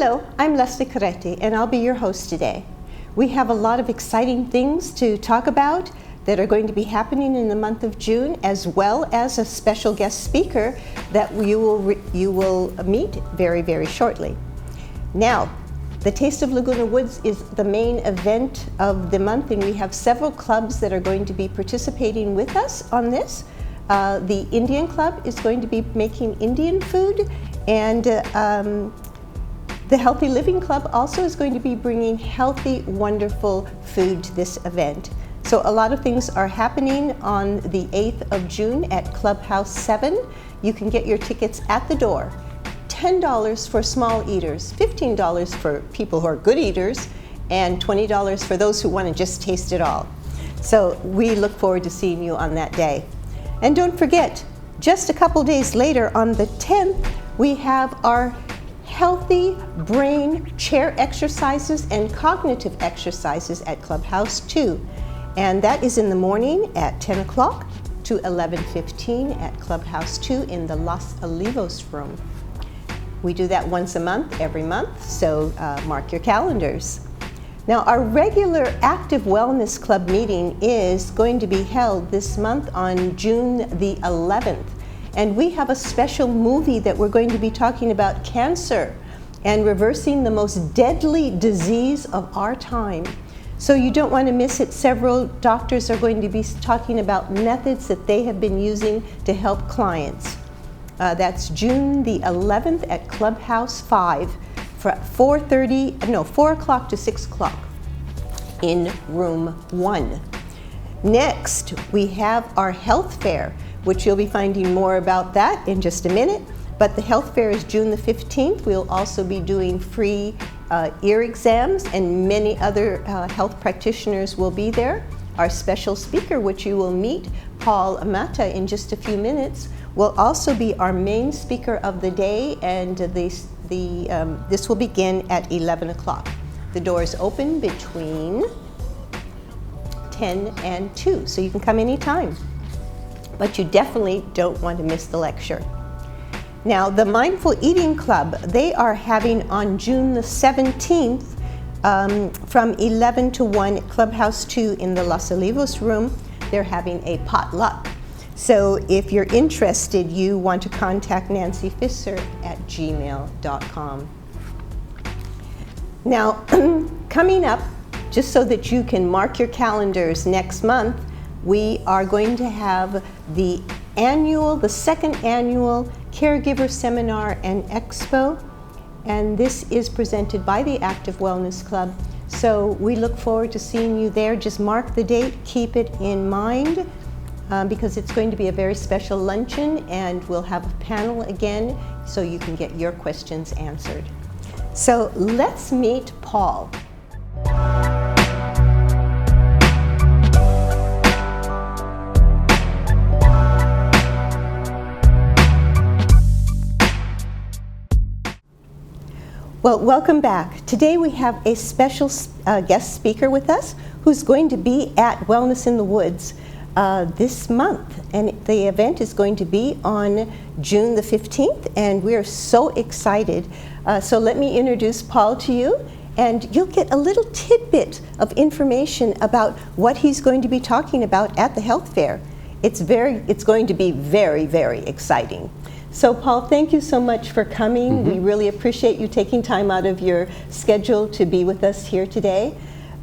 Hello, I'm Leslie Carretti, and I'll be your host today. We have a lot of exciting things to talk about that are going to be happening in the month of June, as well as a special guest speaker that you will meet very, very shortly. Now, the Taste of Laguna Woods is the main event of the month, and we have several clubs that are going to be participating with us on this. The Indian Club is going to be making Indian food, and the Healthy Living Club also is going to be bringing healthy, wonderful food to this event. So a lot of things are happening on the 8th of June at Clubhouse 7. You can get your tickets at the door. $10 for small eaters, $15 for people who are good eaters, and $20 for those who want to just taste it all. So we look forward to seeing you on that day. And don't forget, just a couple days later on the 10th, we have our Healthy Brain Chair Exercises and Cognitive Exercises at Clubhouse 2. And that is in the morning at 10 o'clock to 11:15 at Clubhouse 2 in the Los Olivos room. We do that once a month, every month, so mark your calendars. Now, our regular Active Wellness Club meeting is going to be held this month on June the 11th. And we have a special movie that we're going to be talking about cancer and reversing the most deadly disease of our time. So you don't want to miss it. Several doctors are going to be talking about methods that they have been using to help clients. That's June the 11th at Clubhouse 5 for 4 o'clock to 6 o'clock in room 1. Next, we have our health fair, which you'll be finding more about that in just a minute. But the health fair is June the 15th. We'll also be doing free ear exams, and many other health practitioners will be there. Our special speaker, which you will meet, Paul Amata, in just a few minutes, will also be our main speaker of the day, and this will begin at 11 o'clock. The doors open between 10 and 2, so you can come anytime. But you definitely don't want to miss the lecture. Now, the Mindful Eating Club, they are having on June the 17th from 11 to 1 at Clubhouse 2 in the Los Olivos room. They're having a potluck. So if you're interested, you want to contact Nancy Fisser at gmail.com. Now, coming up, just so that you can mark your calendars next month, we are going to have the second annual Caregiver Seminar and Expo, and this is presented by the Active Wellness Club. So we look forward to seeing you there. Just mark the date, keep it in mind, because it's going to be a very special luncheon, and we'll have a panel again so you can get your questions answered. So let's meet Paul. Well, welcome back. Today we have a special guest speaker with us who's going to be at Wellness in the Woods this month. And the event is going to be on June the 15th, and we're so excited. So let me introduce Paul to you, and you'll get a little tidbit of information about what he's going to be talking about at the health fair. It's going to be very, very exciting. So Paul, thank you so much for coming. Mm-hmm. We really appreciate you taking time out of your schedule to be with us here today.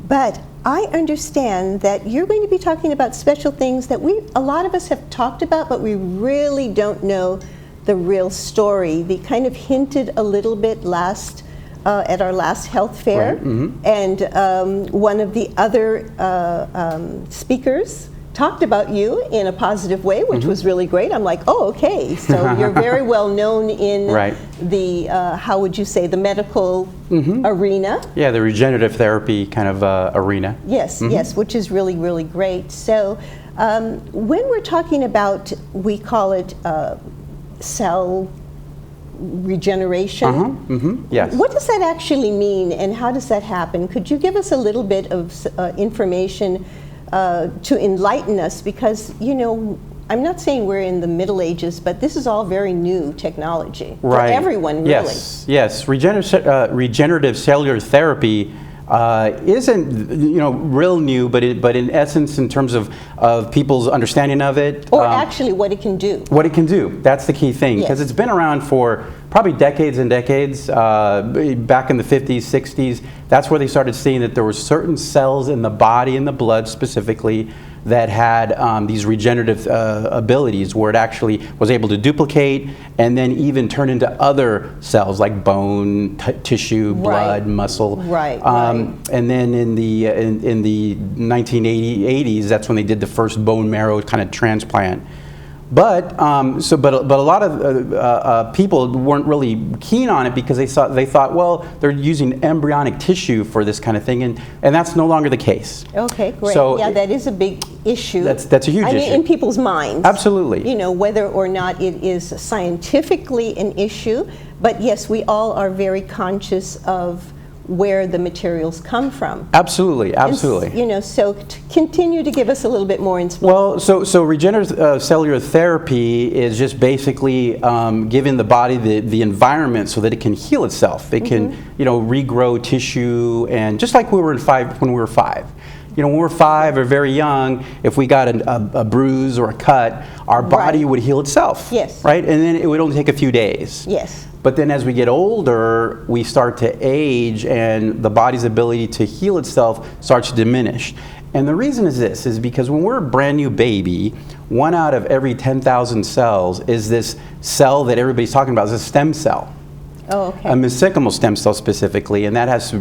But I understand that you're going to be talking about special things that a lot of us have talked about, but we really don't know the real story. They kind of hinted a little bit at our last health fair. Right. Mm-hmm. And one of the other speakers talked about you in a positive way, which was really great. I'm like, oh, okay. So you're very well known in the, how would you say, the medical arena? Yeah, the regenerative therapy kind of arena. Yes, yes, which is really, really great. So when we're talking about, we call it cell regeneration. Yes. What does that actually mean, and how does that happen? Could you give us a little bit of information to enlighten us, because I'm not saying we're in the Middle Ages, but this is all very new technology for Right. everyone, really. Yes. Regenerative cellular therapy isn't, real new, but in essence, in terms of people's understanding of it, Or actually, what it can do. what it can do. That's the key thing, because Yes. it's been around for probably decades and decades. Back in the 50s, 60s, that's where they started seeing that there were certain cells in the body, in the blood specifically, that had these regenerative abilities, where it actually was able to duplicate and then even turn into other cells like bone, tissue, blood, muscle. Right. And then in the 1980s, that's when they did the first bone marrow kind of transplant. But a lot of people weren't really keen on it, because they thought, well, they're using embryonic tissue for this kind of thing, and that's no longer the case. Okay, great. So yeah, that is a big issue. That's a huge issue. I mean, in people's minds. Absolutely. Whether or not it is scientifically an issue, but yes, we all are very conscious of where the materials come from. Absolutely. So continue to give us a little bit more inspiration. Well, so regenerative cellular therapy is just basically giving the body the environment so that it can heal itself. It can, regrow tissue, and just like when we were five. When we're 5 or very young, if we got a bruise or a cut, our body would heal itself. Yes. Right? And then it would only take a few days. Yes. But then as we get older, we start to age, and the body's ability to heal itself starts to diminish. And the reason is this, is because when we're a brand new baby, 1 out of every 10,000 cells is this cell that everybody's talking about, is a stem cell. Oh, okay. A mesenchymal stem cell specifically, and that has a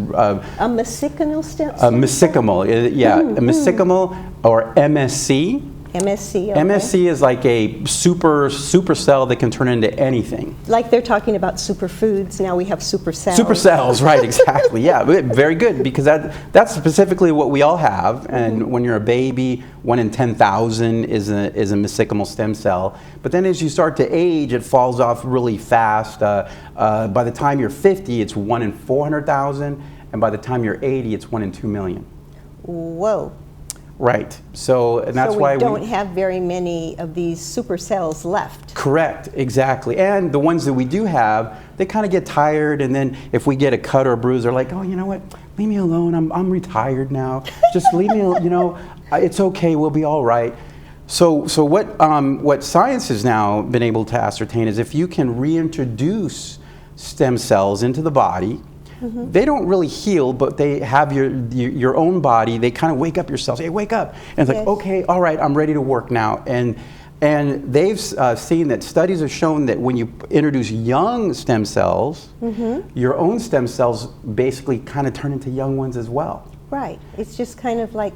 mesenchymal stem cell? a mesenchymal, a mesenchymal, or MSC. MSC, okay. MSC is like a super cell that can turn into anything. Like they're talking about superfoods, now we have super cells. Super cells, right, exactly. Yeah, very good, because that's specifically what we all have. And when you're a baby, 1 in 10,000 is a mesenchymal stem cell. But then as you start to age, it falls off really fast. By the time you're 50, it's 1 in 400,000. And by the time you're 80, it's 1 in 2 million. Whoa. Right. So that's why we don't have very many of these super cells left. Correct. Exactly. And the ones that we do have, they kind of get tired, and then if we get a cut or a bruise, they're like, oh, you know what? Leave me alone. I'm retired now. Just leave me alone. It's okay. We'll be all right. So what science has now been able to ascertain is if you can reintroduce stem cells into the body. They don't really heal, but they have your own body. They kind of wake up your cells. Hey, wake up! And it's like, okay, all right, I'm ready to work now. And they've seen that studies have shown that when you introduce young stem cells, your own stem cells basically kind of turn into young ones as well. Right. It's just kind of like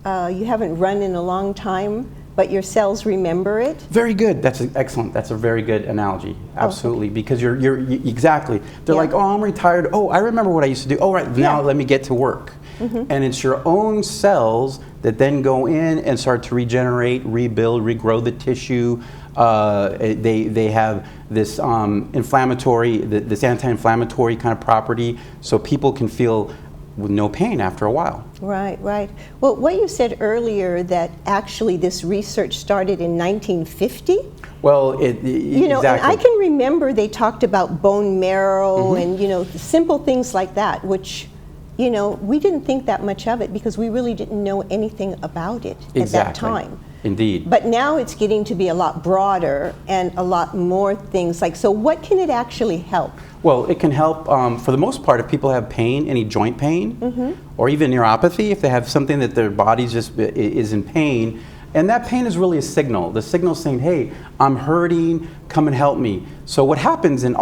you haven't run in a long time, but your cells remember it. Very good. That's excellent. That's a very good analogy. Absolutely, because you're exactly. They're like, oh, I'm retired. Oh, I remember what I used to do. Oh, right. Now let me get to work. And it's your own cells that then go in and start to regenerate, rebuild, regrow the tissue. They have this inflammatory, this anti-inflammatory kind of property, so people can feel with no pain after a while. Right. Well, what you said earlier, that actually this research started in 1950? Well, exactly. And I can remember they talked about bone marrow and, simple things like that, which, we didn't think that much of it because we really didn't know anything about it at that time. Indeed. But now it's getting to be a lot broader and a lot more things like, so what can it actually help? Well, it can help, for the most part, if people have pain, any joint pain, or even neuropathy, if they have something that their body just is in pain, and that pain is really a signal. The signal is saying, hey, I'm hurting, come and help me. So what happens in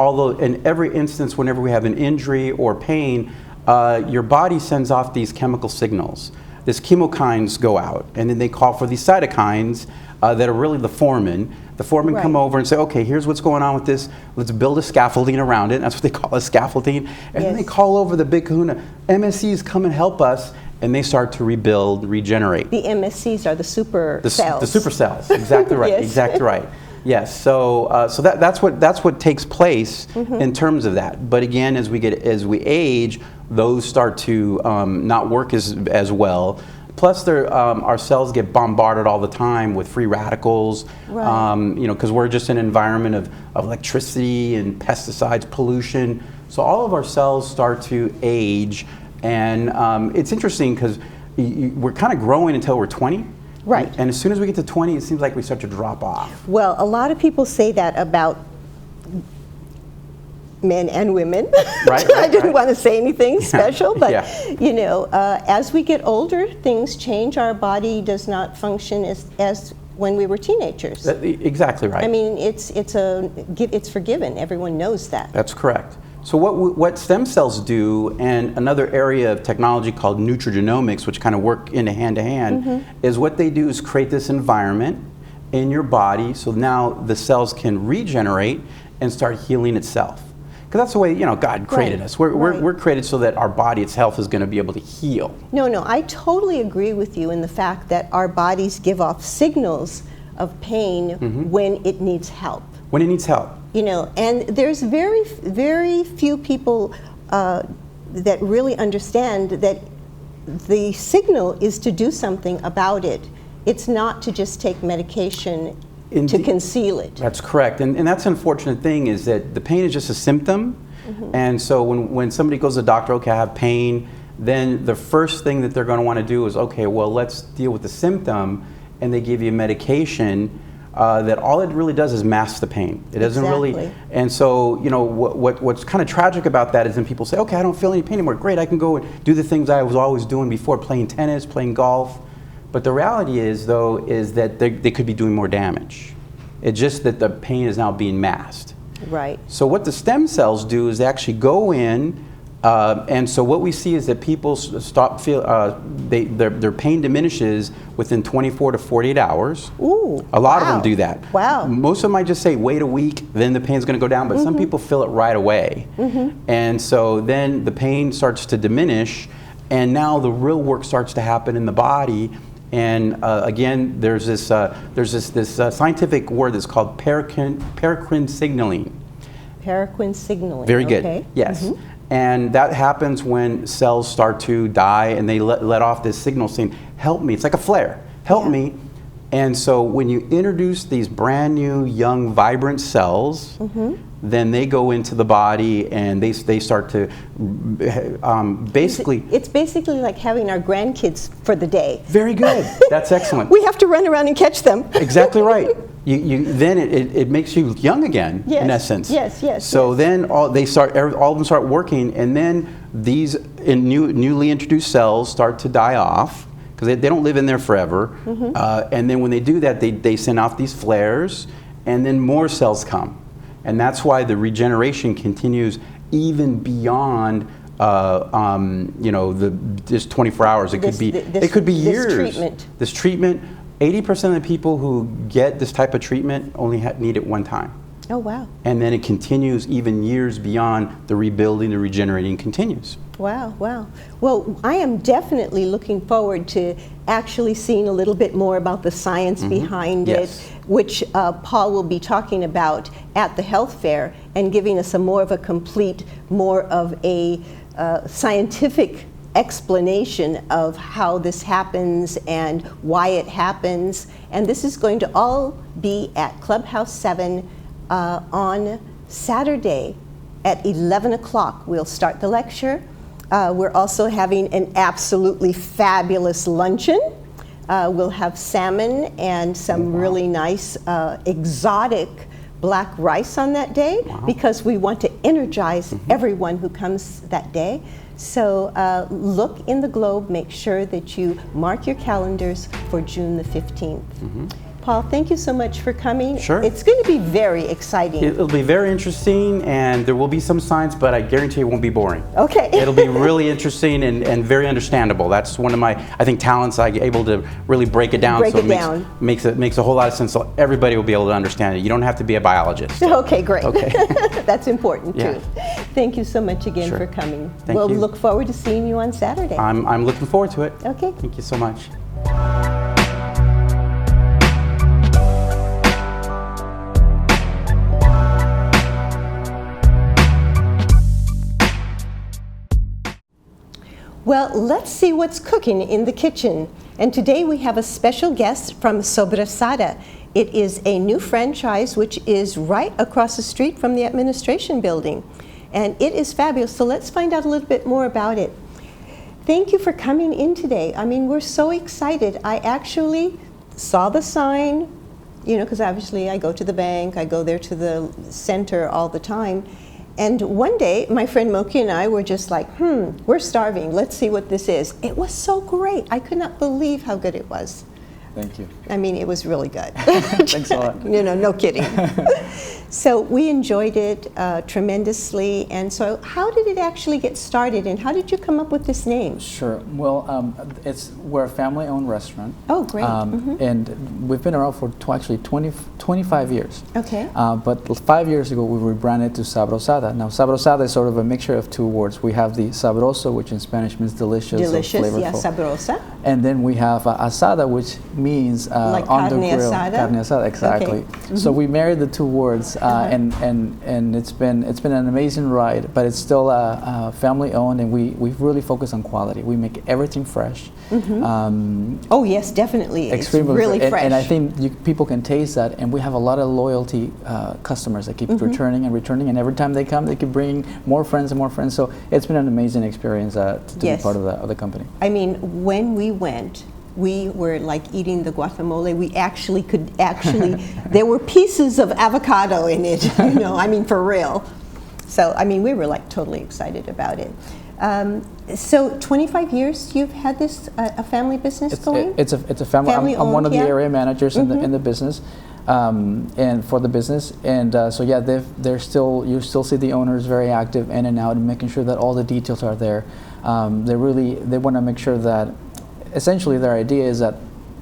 every instance whenever we have an injury or pain, your body sends off these chemical signals. These chemokines go out, and then they call for these cytokines that are really the foreman. The foreman come over and say, okay, here's what's going on with this. Let's build a scaffolding around it. That's what they call a scaffolding. And then they call over the big kahuna. MSCs come and help us, and they start to rebuild, regenerate. The MSCs are the super cells. The super cells, exactly right, exactly right. Yes, so that's what takes place in terms of that. But again, as we age, those start to not work as well. Plus, our cells get bombarded all the time with free radicals, Right. because we're just in an environment of electricity and pesticides, pollution. So all of our cells start to age, and it's interesting because we're kind of growing until we're 20. Right. And as soon as we get to 20, it seems like we start to drop off. Well, a lot of people say that about men and women. Right, I didn't right. want to say anything special, but Yeah. as we get older, things change. Our body does not function as when we were teenagers. Exactly right. I mean, it's forgiven. Everyone knows that. That's correct. So what stem cells do, and another area of technology called nutrigenomics, which kind of work in hand to hand, is what they do is create this environment in your body, so now the cells can regenerate and start healing itself. Because that's the way God created us. We're created so that our body itself is going to be able to heal. No, I totally agree with you in the fact that our bodies give off signals of pain when it needs help. When it needs help. And there's very, very few people that really understand that the signal is to do something about it. It's not to just take medication to conceal it. That's correct. And that's an unfortunate thing, is that the pain is just a symptom. And so when somebody goes to the doctor, okay, I have pain, then the first thing that they're going to want to do is, okay, well, let's deal with the symptom. And they give you medication that all it really does is mask the pain. It doesn't really. And so, what's kind of tragic about that is when people say, okay, I don't feel any pain anymore. Great, I can go and do the things I was always doing before, playing tennis, playing golf. But the reality is, though, is that they could be doing more damage. It's just that the pain is now being masked. Right. So what the stem cells do is they actually go in, and so what we see is that people their pain diminishes within 24 to 48 hours. Ooh, a lot of them do that. Wow. Most of them might just say, wait a week, then the pain's going to go down, but some people feel it right away. And so then the pain starts to diminish, and now the real work starts to happen in the body. And again, there's this scientific word that's called paracrine signaling. Paracrine signaling. Very good. Okay. Yes. And that happens when cells start to die, and they let off this signal saying, help me. It's like a flare. Help me. And so when you introduce these brand new, young, vibrant cells, then they go into the body and they start to basically... It's basically like having our grandkids for the day. Very good. That's excellent. We have to run around and catch them. Exactly right. Then it makes you young again, in essence. Yes. So then all of them start working, and then these newly introduced cells start to die off, because they don't live in there forever. And then when they do that, they send off these flares, and then more cells come. And that's why the regeneration continues even beyond just 24 hours. It could be years. This treatment, 80% of the people who get this type of treatment only need it one time. Oh, wow. And then it continues even years beyond. The rebuilding, the regenerating continues. Wow. Well, I am definitely looking forward to actually seeing a little bit more about the science behind it, which Paul will be talking about at the health fair and giving us more of a complete, more of a scientific explanation of how this happens and why it happens. And this is going to all be at Clubhouse 7 on Saturday at 11 o'clock. We'll start the lecture. We're also having an absolutely fabulous luncheon. We'll have salmon and some really nice exotic black rice on that day, because we want to energize everyone who comes that day. So look in the globe, make sure that you mark your calendars for June the 15th. Paul, thank you so much for coming. Sure. It's going to be very exciting. It'll be very interesting, and there will be some science, but I guarantee it won't be boring. Okay. It'll be really interesting and very understandable. That's one of my, I think, talents. I'm able to really break it down. Makes a whole lot of sense, so everybody will be able to understand it. You don't have to be a biologist. Okay, great. Okay. That's important too. Thank you so much again for coming. We'll look forward to seeing you on Saturday. I'm looking forward to it. Okay. Thank you so much. Well, let's see what's cooking in the kitchen. And today we have a special guest from Sobrasada. It is a new franchise which is right across the street from the administration building. And it is fabulous. So let's find out a little bit more about it. Thank you for coming in today. I mean, we're so excited. I actually saw the sign, you know, because obviously I go to the bank, I go there to the center all the time. And one day, my friend Moki and I were just like, we're starving. Let's see what this is. It was so great. I could not believe how good it was. Thank you. I mean, it was really good. Thanks a lot. You know, no kidding. So we enjoyed it tremendously. And so how did it actually get started, and how did you come up with this name? Sure. Well, we're a family-owned restaurant. Oh, great. And we've been around for actually 25 years. Okay. But 5 years ago, we rebranded to Sabrosada. Now, Sabrosada is sort of a mixture of two words. We have the sabroso, which in Spanish means delicious, Delicious, or flavorful. yeah, sabrosa. And then we have asada, which means Like on the carne grill. asada? Carne asada, exactly. Okay. So we married the two words, and it's been an amazing ride. But it's still family owned, and we've really focused on quality. We make everything fresh. Oh yes, definitely. It's Extremely really fresh. And I think people can taste that, and we have a lot of loyalty customers that keep returning and returning, and every time they come, they keep bringing more friends and more friends. So it's been an amazing experience to be part of the company. I mean, when we went, we were like eating the guacamole. We actually there were pieces of avocado in it, you know, I mean, for real. So, I mean, we were like totally excited about it. So 25 years you've had this, a family business going? It's a family. I'm one of the area managers in the business, and for the business. And so yeah, you still see the owners very active in and out and making sure that all the details are there. They want to make sure that essentially their idea is that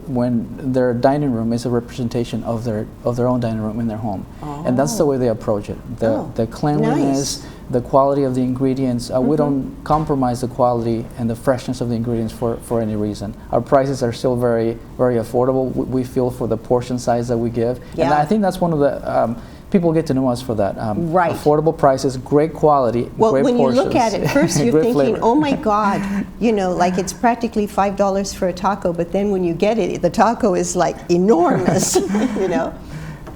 when their dining room is a representation of their own dining room in their home. And that's the way they approach it. The cleanliness, nice. The quality of the ingredients. We don't compromise the quality and the freshness of the ingredients for any reason. Our prices are still very, very affordable. We feel for the portion size that we give. Yeah. And I think that's one of the people get to know us for that. Right. Affordable prices, great quality, Well, great when portions. you look at it, first you're Great thinking, flavor. oh my God, you know, like it's practically $5 for a taco, but then when you get it, the taco is like enormous, you know.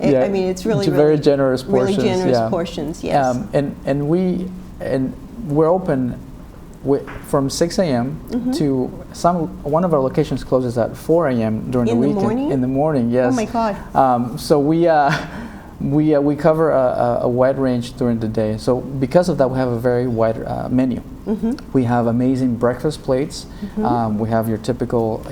Yeah, I mean, it's really very generous portions. Really generous yeah. portions, yes. And we're open from 6 a.m. to one of our locations closes at 4 a.m. during the weekend. Morning? In the morning, yes. Oh my God. So we cover a wide range during the day. So because of that, we have a very wide menu. We have amazing breakfast plates. We have your typical,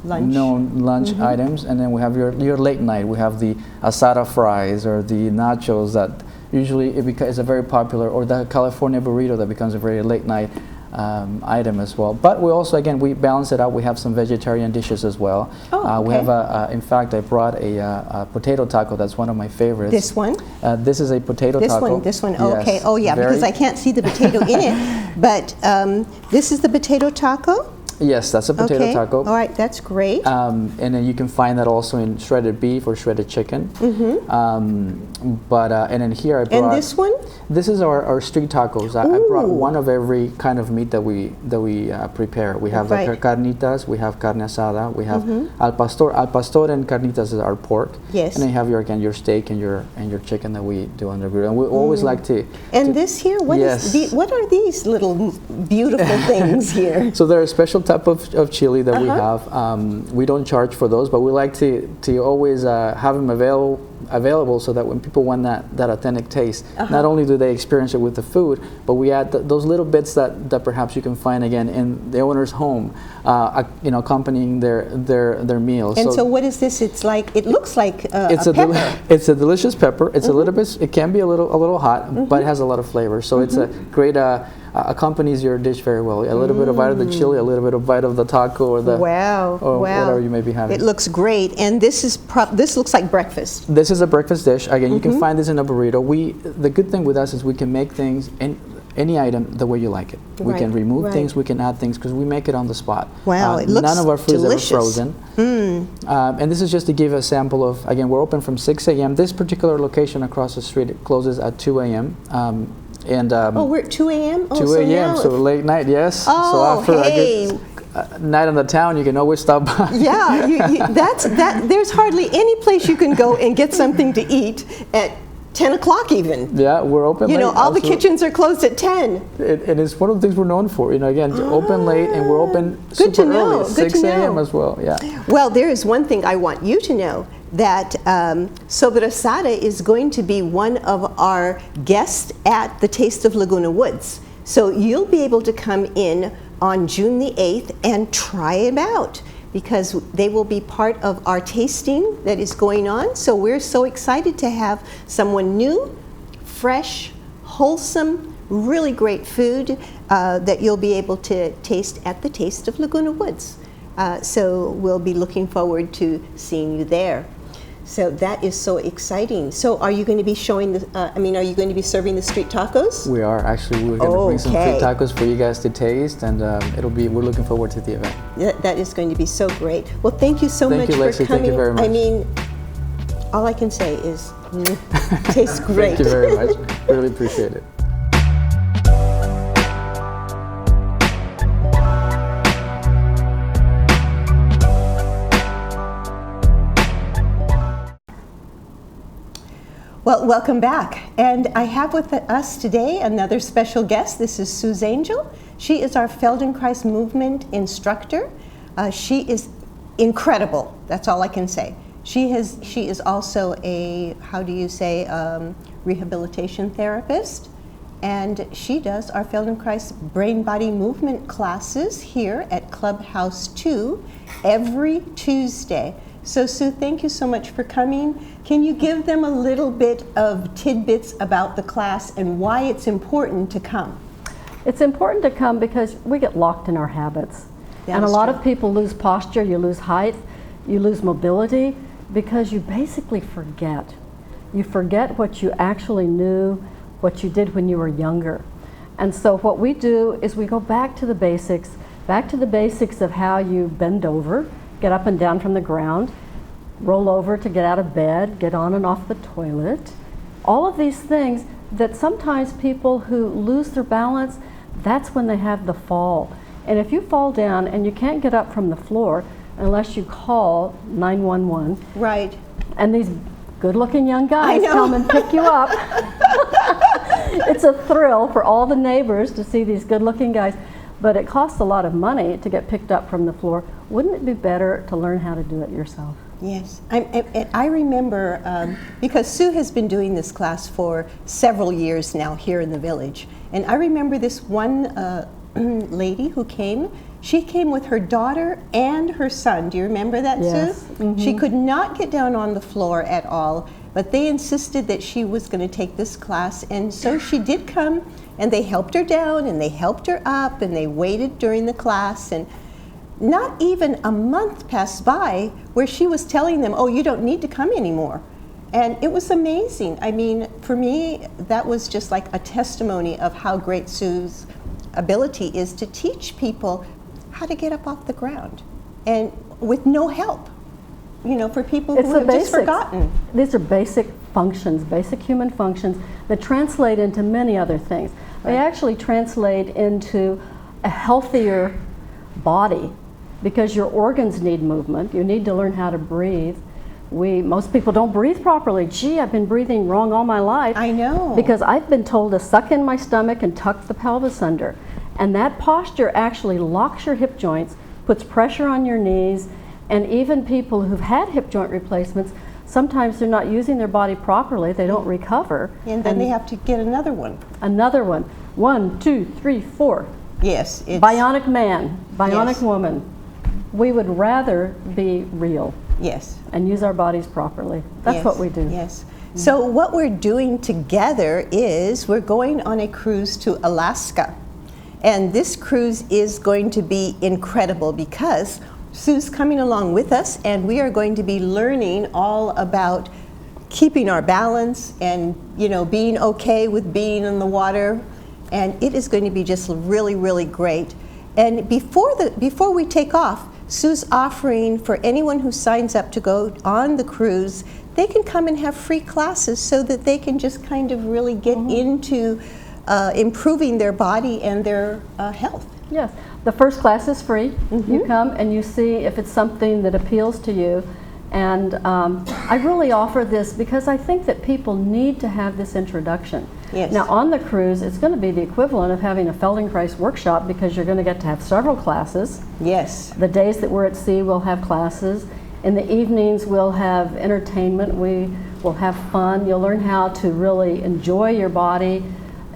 lunch items, and then we have your late night. We have the asada fries or the nachos that usually it's a very popular, or the California burrito that becomes a very late night item as well. But we also, again, we balance it out. We have some vegetarian dishes as well. Oh, okay. We have, in fact, I brought a potato taco. That's one of my favorites. This one? This is a potato taco. This one. Yes. Okay. Oh yeah, because I can't see the potato in it. But this is the potato taco? Yes, that's a potato taco. All right, that's great. And then you can find that also in shredded beef or shredded chicken. And then here I brought. And this one? This is our street tacos. I brought one of every kind of meat that we prepare. We have the carnitas, we have carne asada, we have al pastor. Al pastor and carnitas is our pork. Yes. And then you have your steak and your chicken that we do on the grill. And we always like to. And this here, what are these little beautiful things here? So they're a special type of chili that we have. We don't charge for those, but we like to always have them available so that when people want that authentic taste, not only do they experience it with the food, but we add those little bits that perhaps you can find again in the owner's home, accompanying their meals. And so what is this? It looks like a pepper. It's a delicious pepper. It's a little bit. It can be a little hot, but it has a lot of flavor. So it's a great. Accompanies your dish very well. A little bit of bite of the chili, a little bit of bite of the taco, or whatever you may be having. It looks great, and this looks like breakfast. This is a breakfast dish. Again, you can find this in a burrito. The good thing with us is we can make things any item the way you like it. We can remove things, we can add things because we make it on the spot. Wow, it looks none of our food delicious. is ever frozen. And this is just to give a sample of. Again, we're open from 6 a.m. This particular location across the street closes at 2 a.m. And we're at 2 a.m.? 2 a.m., so late night, yes. Oh, so after hey. a good night on the town, you can always stop by. Yeah, there's hardly any place you can go and get something to eat at 10 o'clock even. Yeah, we're open late. All the kitchens are closed at 10. And it's one of the things we're known for. Again, open late, and we're open super early, 6 a.m. as well. Yeah. Well, there is one thing I want you to know, that Sobrasada is going to be one of our guests at the Taste of Laguna Woods. So you'll be able to come in on June the 8th and try it out, because they will be part of our tasting that is going on. So we're so excited to have someone new, fresh, wholesome, really great food that you'll be able to taste at the Taste of Laguna Woods. So we'll be looking forward to seeing you there. So that is so exciting. So are you going to be showing are you going to be serving the street tacos? We are actually. We're going to bring some street tacos for you guys to taste, and we're looking forward to the event. That is going to be so great. Well, thank you so much for coming. Thank you very much. I mean, all I can say is, tastes great. Thank you very much. Really appreciate it. Well, welcome back. And I have with us today another special guest. This is Suze Angel. She is our Feldenkrais movement instructor. She is incredible. That's all I can say. She is also a, rehabilitation therapist. And she does our Feldenkrais brain-body movement classes here at Clubhouse 2 every Tuesday. So Sue, thank you so much for coming. Can you give them a little bit of tidbits about the class and why it's important to come? It's important to come because we get locked in our habits. And a lot of people lose posture, you lose height, you lose mobility, because you basically forget. You forget what you actually knew, what you did when you were younger. And so what we do is we go back to the basics of how you bend over, get up and down from the ground, roll over to get out of bed, get on and off the toilet. All of these things that sometimes people who lose their balance, that's when they have the fall. And if you fall down and you can't get up from the floor unless you call 911. Right. And these good-looking young guys come and pick you up. It's a thrill for all the neighbors to see these good-looking guys. But it costs a lot of money to get picked up from the floor. Wouldn't it be better to learn how to do it yourself? Yes. I remember, because Sue has been doing this class for several years now here in the village. And I remember this one lady who came. She came with her daughter and her son. Do you remember that, yes. Sue? Mm-hmm. She could not get down on the floor at all, but they insisted that she was going to take this class. And so she did come. And they helped her down, and they helped her up, and they waited during the class. And not even a month passed by where she was telling them, oh, you don't need to come anymore. And it was amazing. I mean, for me, that was just like a testimony of how great Sue's ability is to teach people how to get up off the ground, and with no help, for people who have just forgotten. These are basic functions, basic human functions that translate into many other things. They actually translate into a healthier body, because your organs need movement. You need to learn how to breathe. Most people don't breathe properly. Gee, I've been breathing wrong all my life. I know. Because I've been told to suck in my stomach and tuck the pelvis under. And that posture actually locks your hip joints, puts pressure on your knees, and even people who've had hip joint replacements, sometimes they're not using their body properly, they don't recover. And then they have to get another one. Another one. 1, 2, 3, 4. Yes. Bionic man, bionic Yes. woman. We would rather be real. Yes. And use our bodies properly. That's what we do. Yes. So what we're doing together is we're going on a cruise to Alaska. And this cruise is going to be incredible because Sue's coming along with us, and we are going to be learning all about keeping our balance and being okay with being in the water. And it is going to be just really, really great. And before we take off, Sue's offering for anyone who signs up to go on the cruise, they can come and have free classes so that they can just kind of really get into improving their body and their health. Yes. The first class is free. You come and you see if it's something that appeals to you. And I really offer this because I think that people need to have this introduction. Yes. Now on the cruise, it's going to be the equivalent of having a Feldenkrais workshop because you're going to get to have several classes. Yes. The days that we're at sea, we'll have classes. In the evenings, we'll have entertainment. We will have fun. You'll learn how to really enjoy your body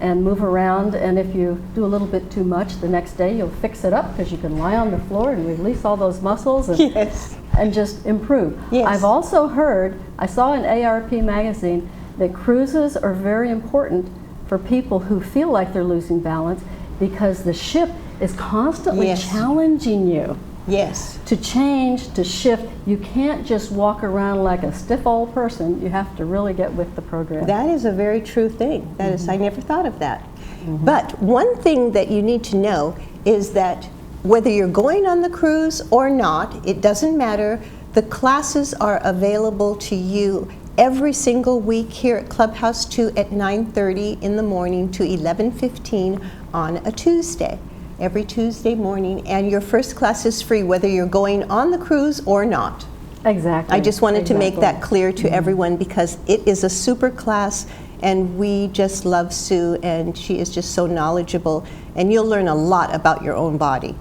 and move around. And if you do a little bit too much, the next day you'll fix it up because you can lie on the floor and release all those muscles and, Yes. and just improve. Yes. I've also heard, I saw in ARP magazine, that cruises are very important for people who feel like they're losing balance because the ship is constantly Yes. challenging you. Yes. To change, to shift. You can't just walk around like a stiff old person. You have to really get with the program. That is a very true thing. That is, I never thought of that. But one thing that you need to know is that whether you're going on the cruise or not, it doesn't matter. The classes are available to you every single week here at Clubhouse 2 at 9:30 in the morning to 11:15 on a Tuesday. Every Tuesday morning, and your first class is free whether you're going on the cruise or not. Exactly. I just wanted to make that clear to everyone because it is a super class and we just love Sue and she is just so knowledgeable and you'll learn a lot about your own body.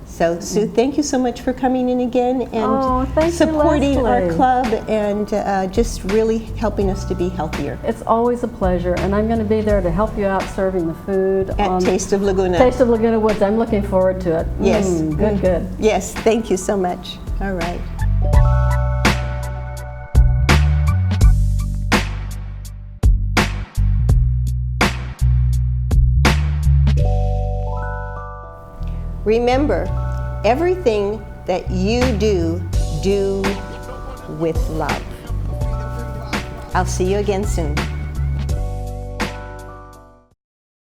So Sue, thank you so much for coming in again and supporting our club and just really helping us to be healthier. It's always a pleasure, and I'm going to be there to help you out serving the food. At Taste of Laguna. Taste of Laguna Woods. I'm looking forward to it. Yes. Good, good. Yes, thank you so much. All right. Remember, everything that you do with love. I'll see you again soon.